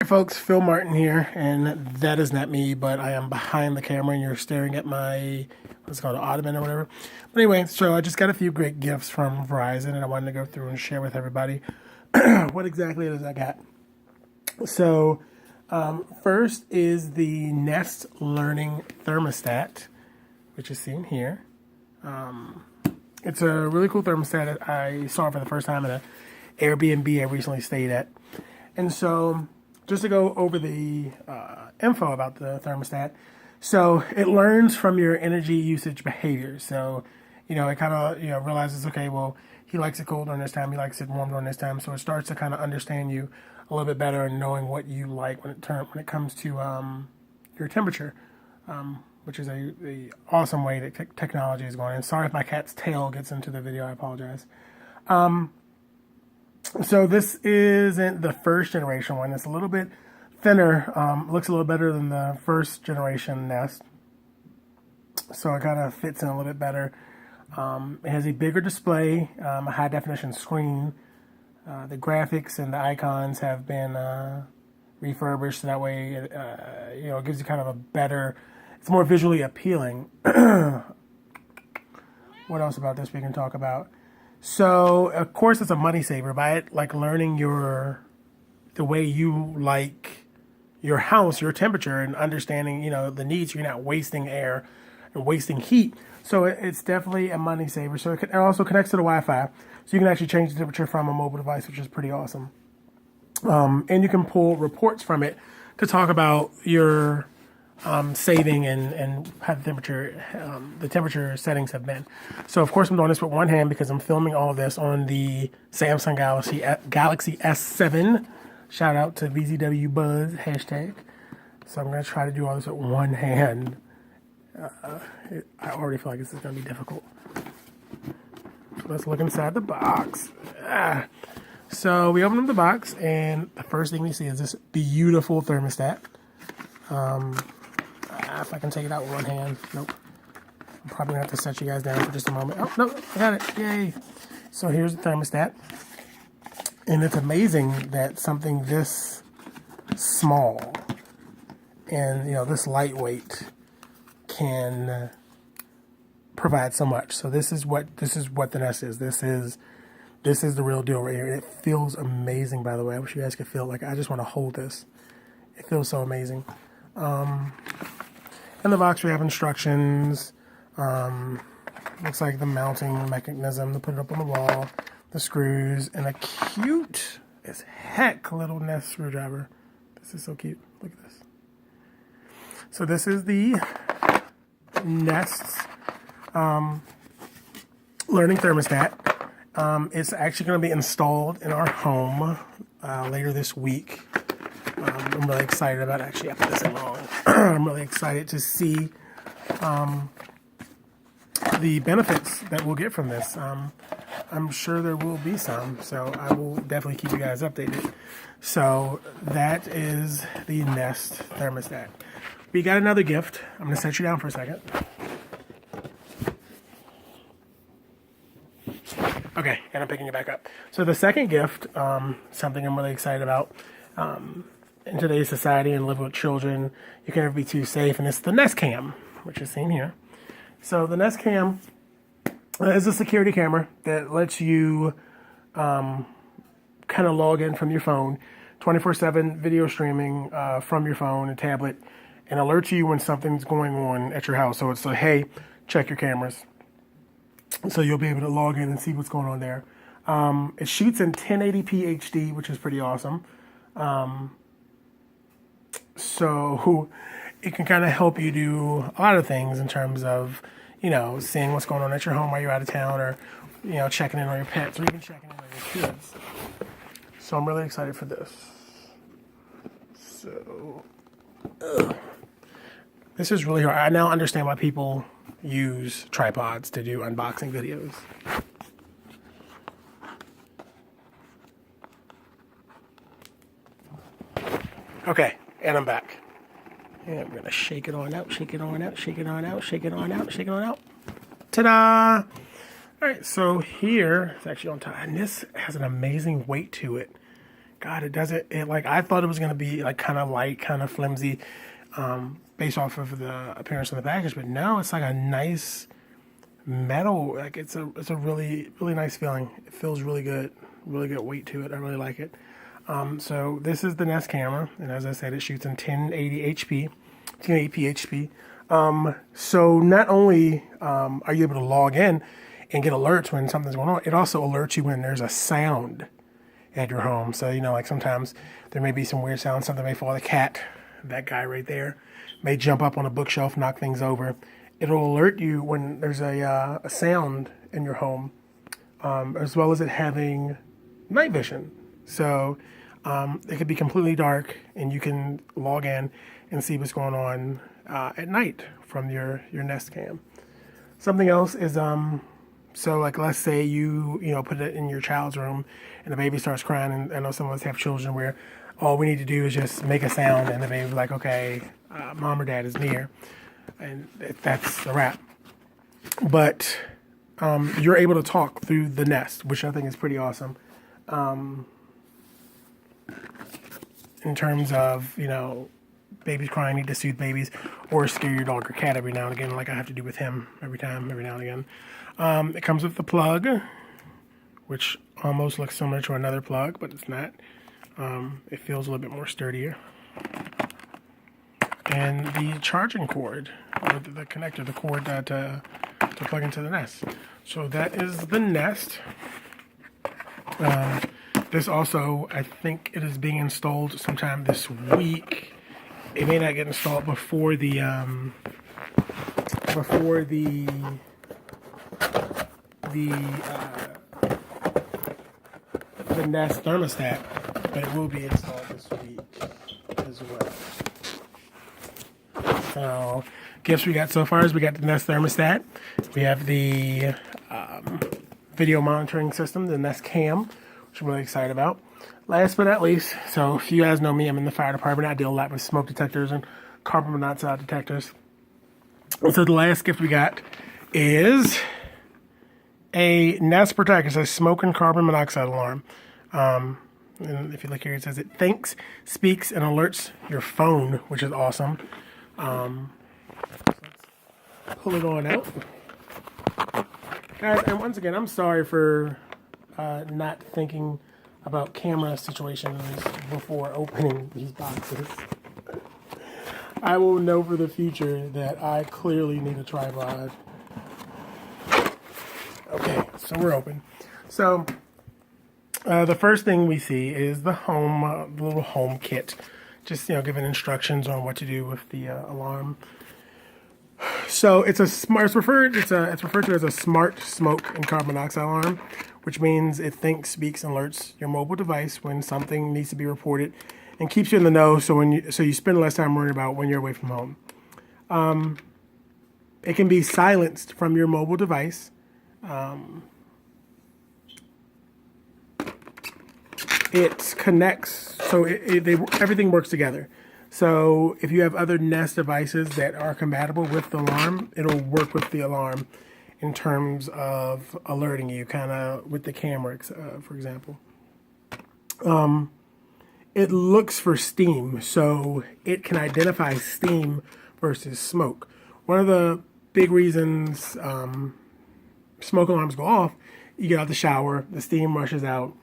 Hey folks, Phil Martin here, and that is not me, but I am behind the camera and you're staring at my, what's it called, an ottoman or whatever. But anyway, so I just got a few great gifts from Verizon and I wanted to go through and share with everybody what exactly it is I got. So, first is the Nest Learning Thermostat, which is seen here. It's a really cool thermostat that I saw for the first time at an Airbnb I recently stayed at. And so, just to go over the info about the thermostat, so it learns from your energy usage behavior. So, it kind of, realizes, okay, well, he likes it cold during this time, he likes it warm during this time. So it starts to kind of understand you a little bit better and knowing what you like when it comes to your temperature, which is a awesome way that technology is going. And sorry if my cat's tail gets into the video, I apologize. So this isn't the first generation one. It's a little bit thinner. Looks a little better than the first generation Nest. So it kind of fits in a little bit better. It has a bigger display, a high definition screen. The graphics and the icons have been refurbished, so that way it gives you kind of a better, it's more visually appealing. What else about this we can talk about? So, of course, it's a money saver by it, like learning the way you like your house, your temperature, and understanding, the needs. So you're not wasting air and wasting heat. So it's definitely a money saver. So it also connects to the Wi-Fi. So you can actually change the temperature from a mobile device, which is pretty awesome. And you can pull reports from it to talk about your saving and how the temperature settings have been. So of course I'm doing this with one hand because I'm filming all of this on the Samsung Galaxy S7. Shout out to VZW Buzz hashtag. So I'm going to try to do all this with one hand. I already feel like this is going to be difficult. So let's look inside the box. So we open up the box and the first thing we see is this beautiful thermostat. If I can take it out with one hand. Nope. I'm probably going to have to set you guys down for just a moment. Oh, no, I got it. Yay. So here's the thermostat. And it's amazing that something this small and, this lightweight can provide so much. So this is what the Nest is. This is the real deal right here. It feels amazing, by the way. I wish you guys could feel like I just want to hold this. It feels so amazing. In the box we have instructions, looks like the mounting mechanism to put it up on the wall, the screws, and a cute as heck little Nest screwdriver. This is so cute. Look at this. So this is the Nest Learning Thermostat. It's actually going to be installed in our home later this week. I'm really excited about it. Actually, I put this in wrong. I'm really excited to see the benefits that we'll get from this. I'm sure there will be some, so I will definitely keep you guys updated. So that is the Nest Thermostat. We got another gift. I'm going to set you down for a second. Okay, and I'm picking it back up. So the second gift, something I'm really excited about. In today's society and living with children, you can never be too safe, and it's the Nest Cam, which is seen here. So the Nest Cam is a security camera that lets you kind of log in from your phone, 24/7 video streaming from your phone and tablet, and alerts you when something's going on at your house. So it's like, hey, check your cameras. So you'll be able to log in and see what's going on there. It shoots in 1080p HD, which is pretty awesome. So it can kind of help you do a lot of things in terms of, seeing what's going on at your home while you're out of town, or, checking in on your pets, or even checking in on your kids. So I'm really excited for this. So, this is really hard. I now understand why people use tripods to do unboxing videos. Okay, and I'm back. And I'm gonna shake it on out, shake it on out, shake it on out, shake it on out, shake it on out. Ta-da! All right, so here it's actually on top, and this has an amazing weight to it. God, it doesn't. It like I thought it was gonna be like kind of light, kind of flimsy, based off of the appearance of the package. But no, it's like a nice metal. Like it's a really nice feeling. It feels really good weight to it. I really like it. So this is the Nest camera, and as I said, it shoots in 1080p. So not only are you able to log in and get alerts when something's going on, it also alerts you when there's a sound at your home. So, you know, like sometimes there may be some weird sounds, something may fall. The cat, that guy right there, may jump up on a bookshelf, knock things over. It'll alert you when there's a sound in your home, as well as it having night vision. So it could be completely dark, and you can log in and see what's going on at night from your Nest Cam. Something else is so like let's say you put it in your child's room and the baby starts crying, and I know some of us have children where all we need to do is just make a sound and the baby's like, okay, mom or dad is near, and that's a wrap. But you're able to talk through the Nest, which I think is pretty awesome. In terms of, babies crying, need to soothe babies, or scare your dog or cat every now and again, like I have to do with him every now and again. It comes with the plug, which almost looks similar to another plug, but it's not. It feels a little bit more sturdier. And the charging cord, or the connector, the cord to plug into the Nest. So that is the Nest. This also, I think it is being installed sometime this week. It may not get installed before the Nest Thermostat, but it will be installed this week as well. So, gifts we got so far is we got the Nest Thermostat. We have the video monitoring system, the Nest Cam, which I'm really excited about. Last but not least, so if you guys know me, I'm in the fire department. I deal a lot with smoke detectors and carbon monoxide detectors. So the last gift we got is a Nest Protect. It's a smoke and carbon monoxide alarm. And if you look here, it says it thinks, speaks, and alerts your phone, which is awesome. So let's pull it on out. Guys, and once again, I'm sorry for not thinking about camera situations before opening these boxes. I will know for the future that I clearly need a tripod. Okay, so we're open. So the first thing we see is the little home kit. Just giving instructions on what to do with the alarm. So it's referred to as a smart smoke and carbon monoxide alarm, which means it thinks, speaks, and alerts your mobile device when something needs to be reported, and keeps you in the know. So you spend less time worrying about when you're away from home. It can be silenced from your mobile device. It connects, so everything works together. So if you have other Nest devices that are compatible with the alarm, it'll work with the alarm in terms of alerting you, kind of with the camera, for example. It looks for steam, so it can identify steam versus smoke. One of the big reasons smoke alarms go off, you get out the shower, the steam rushes out,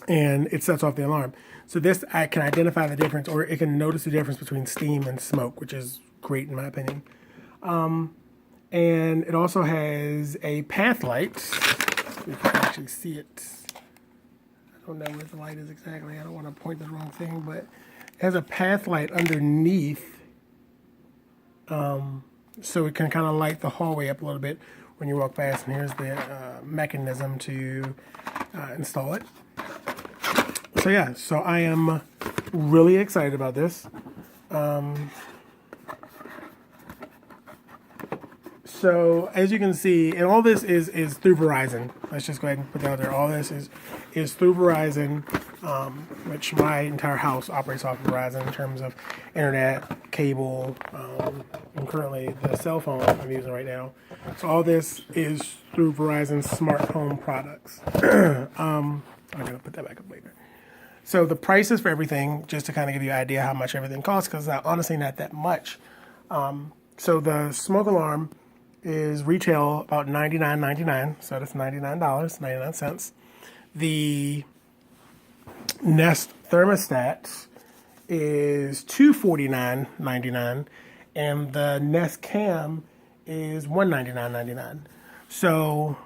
and it sets off the alarm. So this, I can identify the difference, or it can notice the difference between steam and smoke, which is great in my opinion. And it also has a path light. You can actually see it. I don't know where the light is exactly. I don't want to point the wrong thing, but it has a path light underneath. So it can kind of light the hallway up a little bit when you walk past. And here's the mechanism to install it. So yeah, so I am really excited about this. So as you can see, and all this is through Verizon. Let's just go ahead and put that out there. All this is through Verizon, which my entire house operates off of Verizon in terms of internet, cable, and currently the cell phone I'm using right now. So all this is through Verizon's smart home products. I'm gonna put that back up later. So the prices for everything, just to kind of give you an idea how much everything costs, because it's honestly not that much. So the smoke alarm is retail about $99.99, so that's $99.99. The Nest Thermostat is $249.99, and the Nest Cam is $199.99. So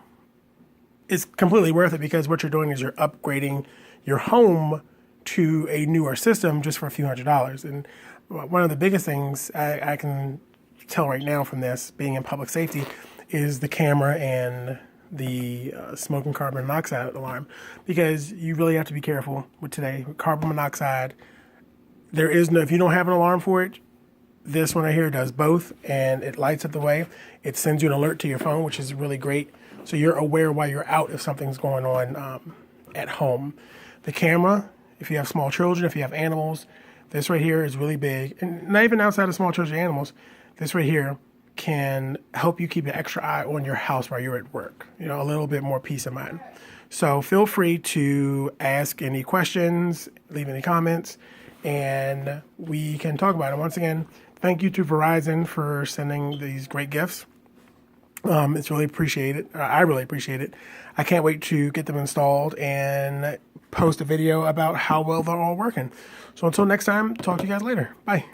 it's completely worth it, because what you're doing is you're upgrading your home to a newer system just for a few $100s. And one of the biggest things I can tell right now from this, being in public safety, is the camera and the smoke and carbon monoxide alarm, because you really have to be careful with today. Carbon monoxide, there is no, if you don't have an alarm for it, this one right here does both, and it lights up the way. It sends you an alert to your phone, which is really great. So you're aware while you're out if something's going on at home. The camera, if you have small children, if you have animals, this right here is really big. And not even outside of small children and animals, this right here can help you keep an extra eye on your house while you're at work. You know, a little bit more peace of mind. So feel free to ask any questions, leave any comments, and we can talk about it. Once again, thank you to Verizon for sending these great gifts. It's really appreciated. I really appreciate it. I can't wait to get them installed and post a video about how well they're all working. So until next time, talk to you guys later. Bye.